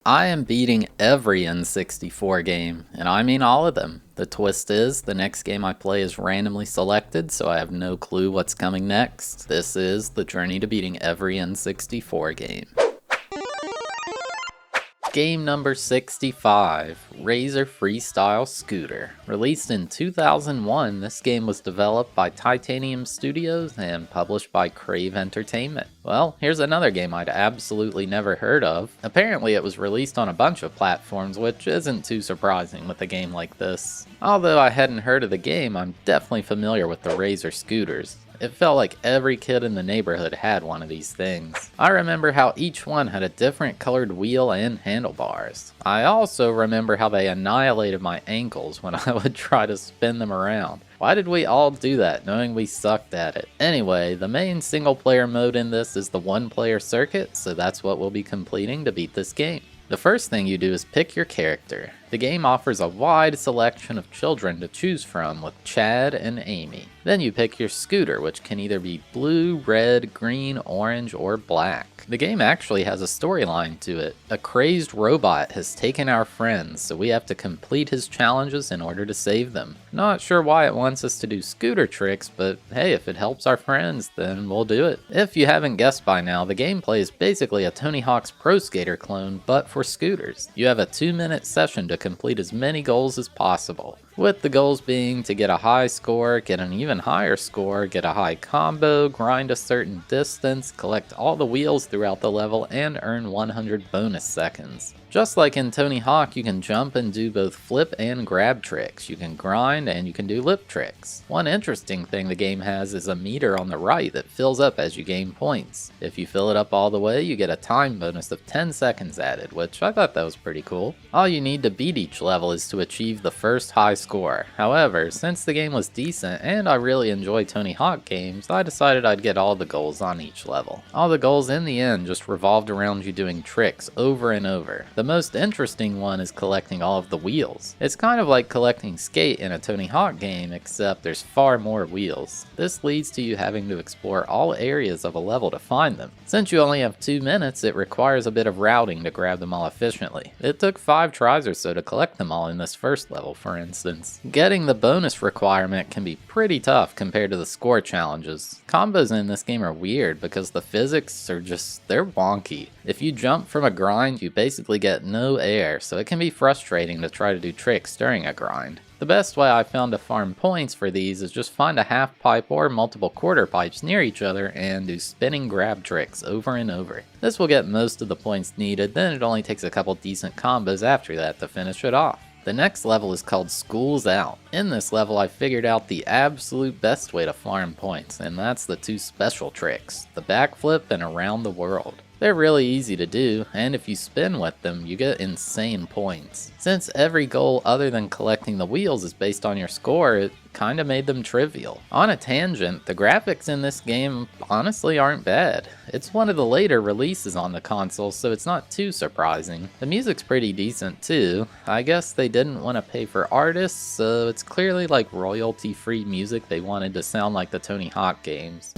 I am beating every N64 game, and I mean all of them. The twist is, the next game I play is randomly selected, so I have no clue what's coming next. This is the journey to beating every N64 game. Game number 65, Razor Freestyle Scooter. Released in 2001, this game was developed by Titanium Studios and published by Crave Entertainment. Well, here's another game I'd absolutely never heard of. Apparently it was released on a bunch of platforms, which isn't too surprising with a game like this. Although I hadn't heard of the game, I'm definitely familiar with the Razor scooters. It felt like every kid in the neighborhood had one of these things. I remember how each one had a different colored wheel and handlebars. I also remember how they annihilated my ankles when I would try to spin them around. Why did we all do that, knowing we sucked at it? Anyway, the main single player mode in this is the one player circuit, so that's what we'll be completing to beat this game. The first thing you do is pick your character. The game offers a wide selection of children to choose from with Chad and Amy. Then you pick your scooter, which can either be blue, red, green, orange, or black. The game actually has a storyline to it. A crazed robot has taken our friends, so we have to complete his challenges in order to save them. Not sure why it wants us to do scooter tricks, but hey, if it helps our friends, then we'll do it. If you haven't guessed by now, the gameplay is basically a Tony Hawk's Pro Skater clone, but for scooters. You have a 2-minute session to complete as many goals as possible, with the goals being to get a high score, get an even higher score, get a high combo, grind a certain distance, collect all the wheels throughout the level, and earn 100 bonus seconds. Just like in Tony Hawk, you can jump and do both flip and grab tricks. You can grind and you can do lip tricks. One interesting thing the game has is a meter on the right that fills up as you gain points. If you fill it up all the way, you get a time bonus of 10 seconds added, which I thought that was pretty cool. All you need to beat each level is to achieve the first high score. However, since the game was decent and I really enjoy Tony Hawk games, I decided I'd get all the goals on each level. All the goals in the end just revolved around you doing tricks over and over. The most interesting one is collecting all of the wheels. It's kind of like collecting skate in a Tony Hawk game, except there's far more wheels. This leads to you having to explore all areas of a level to find them. Since you only have 2 minutes, it requires a bit of routing to grab them all efficiently. It took 5 tries or so to collect them all in this first level, for instance. Getting the bonus requirement can be pretty tough compared to the score challenges. Combos in this game are weird because the physics are they're wonky. If you jump from a grind, you basically get no air, so it can be frustrating to try to do tricks during a grind. The best way I found to farm points for these is just find a half pipe or multiple quarter pipes near each other and do spinning grab tricks over and over. This will get most of the points needed, then it only takes a couple decent combos after that to finish it off. The next level is called School's Out. In this level I figured out the absolute best way to farm points, and that's the 2 special tricks, the backflip and around the world. They're really easy to do, and if you spin with them, you get insane points. Since every goal other than collecting the wheels is based on your score, it kinda made them trivial. On a tangent, the graphics in this game honestly aren't bad. It's one of the later releases on the console, so it's not too surprising. The music's pretty decent too. I guess they didn't want to pay for artists, so it's clearly like royalty-free music they wanted to sound like the Tony Hawk games.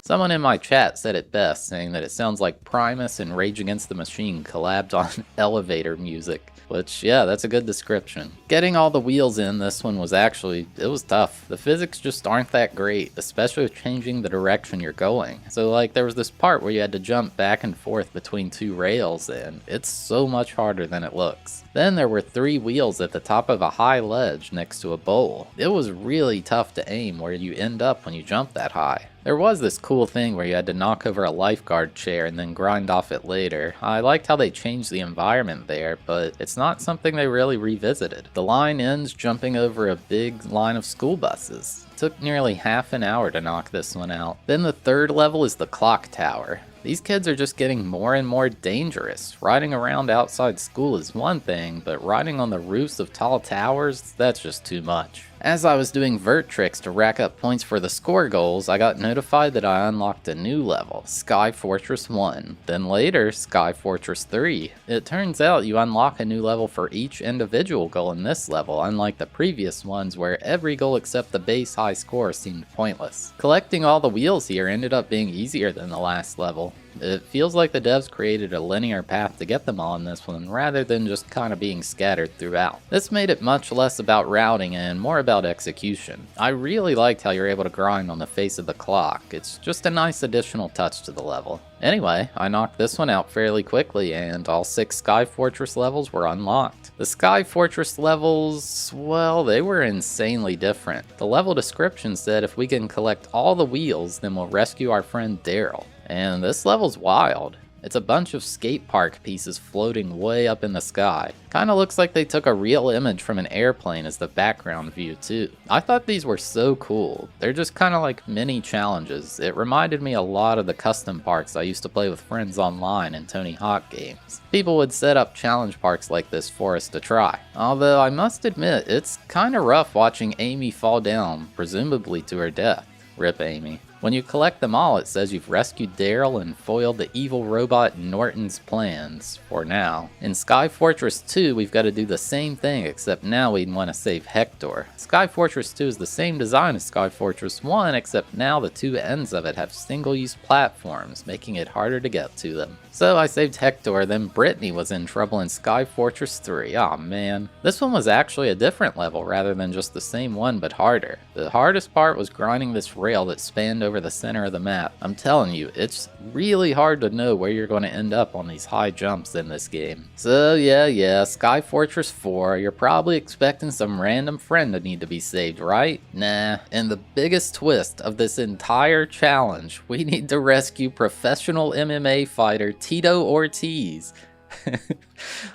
Someone in my chat said it best, saying that it sounds like Primus and Rage Against the Machine collabed on elevator music. Which, yeah, that's a good description. Getting all the wheels in this one was it was tough. The physics just aren't that great, especially with changing the direction you're going. So like, there was this part where you had to jump back and forth between 2 rails, and it's so much harder than it looks. Then there were 3 wheels at the top of a high ledge next to a bowl. It was really tough to aim where you end up when you jump that high. There was this cool thing where you had to knock over a lifeguard chair and then grind off it later. I liked how they changed the environment there, but it's not something they really revisited. The line ends jumping over a big line of school buses. It took nearly half an hour to knock this one out. Then the third level is the clock tower. These kids are just getting more and more dangerous. Riding around outside school is one thing, but riding on the roofs of tall towers, that's just too much. As I was doing vert tricks to rack up points for the score goals, I got notified that I unlocked a new level, Sky Fortress 1, then later Sky Fortress 3. It turns out you unlock a new level for each individual goal in this level, unlike the previous ones where every goal except the base high score seemed pointless. Collecting all the wheels here ended up being easier than the last level. It feels like the devs created a linear path to get them all in this one, rather than just kind of being scattered throughout. This made it much less about routing and more about execution. I really liked how you're able to grind on the face of the clock. It's just a nice additional touch to the level. Anyway, I knocked this one out fairly quickly, and all 6 Sky Fortress levels were unlocked. The Sky Fortress levels, well, they were insanely different. The level description said if we can collect all the wheels, then we'll rescue our friend Daryl. And this level's wild. It's a bunch of skate park pieces floating way up in the sky. Kinda looks like they took a real image from an airplane as the background view too. I thought these were so cool. They're just kinda like mini challenges. It reminded me a lot of the custom parks I used to play with friends online in Tony Hawk games. People would set up challenge parks like this for us to try. Although I must admit, it's kinda rough watching Amy fall down, presumably to her death. Rip Amy. When you collect them all, it says you've rescued Daryl and foiled the evil robot Norton's plans, for now. In Sky Fortress 2, we've got to do the same thing, except now we want to save Hector. Sky Fortress 2 is the same design as Sky Fortress 1, except now the two ends of it have single-use platforms, making it harder to get to them. So I saved Hector, then Brittany was in trouble in Sky Fortress 3. Aw man. This one was actually a different level rather than just the same one, but harder. The hardest part was grinding this rail that spanned over the center of the map. I'm telling you, it's really hard to know where you're going to end up on these high jumps in this game. So yeah, Sky Fortress 4, you're probably expecting some random friend to need to be saved, right? Nah, and the biggest twist of this entire challenge, we need to rescue professional MMA fighter Tito Ortiz.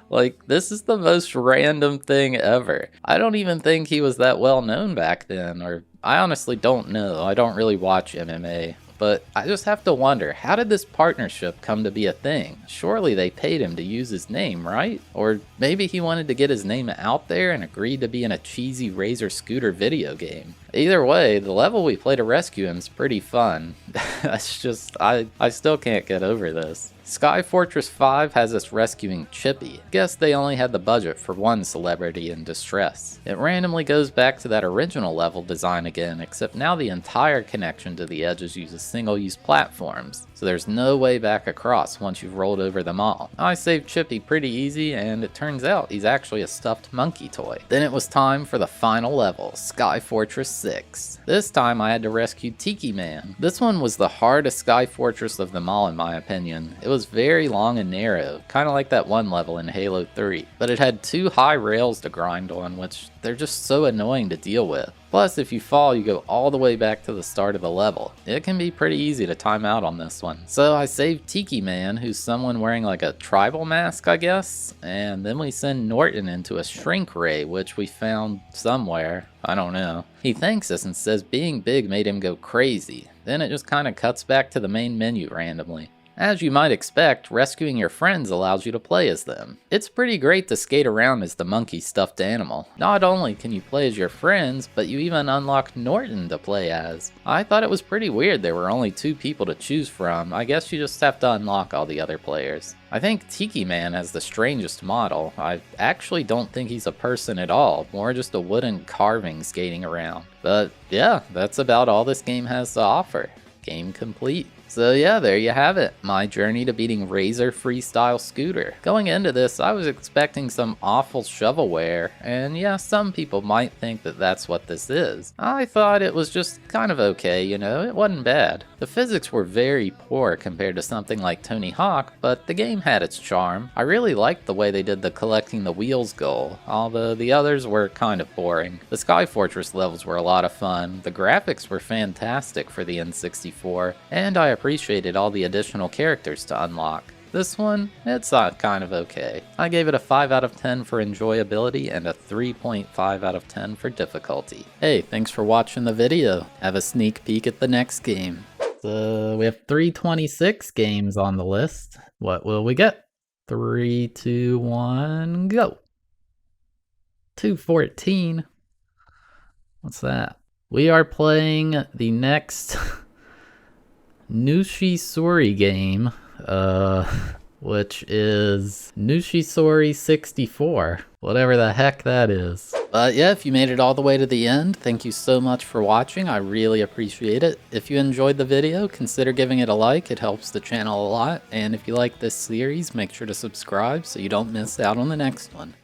Like, this is the most random thing ever. I don't even think he was that well known back then, or I honestly don't know. I don't really watch MMA. But I just have to wonder, how did this partnership come to be a thing? Surely they paid him to use his name, right? Or maybe he wanted to get his name out there and agreed to be in a cheesy Razor Scooter video game. Either way, the level we play to rescue him is pretty fun. It's just, I still can't get over this. Sky Fortress 5 has us rescuing Chippy. Guess they only had the budget for one celebrity in distress. It randomly goes back to that original level design again, except now the entire connection to the edges uses single-use platforms, so there's no way back across once you've rolled over them all. I saved Chippy pretty easy, and it turns out he's actually a stuffed monkey toy. Then it was time for the final level, Sky Fortress 6. This time I had to rescue Tiki Man. This one was the hardest Sky Fortress of them all in my opinion. It was very long and narrow, kind of like that one level in Halo 3, but it had 2 high rails to grind on, which they're just so annoying to deal with. Plus, if you fall, you go all the way back to the start of the level. It can be pretty easy to time out on this one. So I saved Tiki Man, who's someone wearing like a tribal mask, I guess, and then we send Norton into a shrink ray, which we found somewhere. I don't know. He thanks us and says being big made him go crazy. Then it just kind of cuts back to the main menu randomly. As you might expect, rescuing your friends allows you to play as them. It's pretty great to skate around as the monkey stuffed animal. Not only can you play as your friends, but you even unlock Norton to play as. I thought it was pretty weird there were only 2 people to choose from. I guess you just have to unlock all the other players. I think Tiki Man has the strangest model. I actually don't think he's a person at all, more just a wooden carving skating around. But yeah, that's about all this game has to offer. Game complete. So yeah, there you have it, my journey to beating Razor Freestyle Scooter. Going into this, I was expecting some awful shovelware, and yeah, some people might think that that's what this is. I thought it was just kind of okay, you know, it wasn't bad. The physics were very poor compared to something like Tony Hawk, but the game had its charm. I really liked the way they did the collecting the wheels goal, although the others were kind of boring. The Sky Fortress levels were a lot of fun, the graphics were fantastic for the N64, and I appreciated all the additional characters to unlock. This one, it's kind of okay. I gave it a 5 out of 10 for enjoyability and a 3.5 out of 10 for difficulty. Hey, thanks for watching the video. Have a sneak peek at the next game. So we have 326 games on the list. What will we get? 3, 2, 1, go. 214. What's that? We are playing the next Nushi Suri game. which is Nushisori 64, whatever the heck that is. But yeah, if you made it all the way to the end, thank you so much for watching. I really appreciate it. If you enjoyed the video, consider giving it a like. It helps the channel a lot. And if you like this series, make sure to subscribe so you don't miss out on the next one.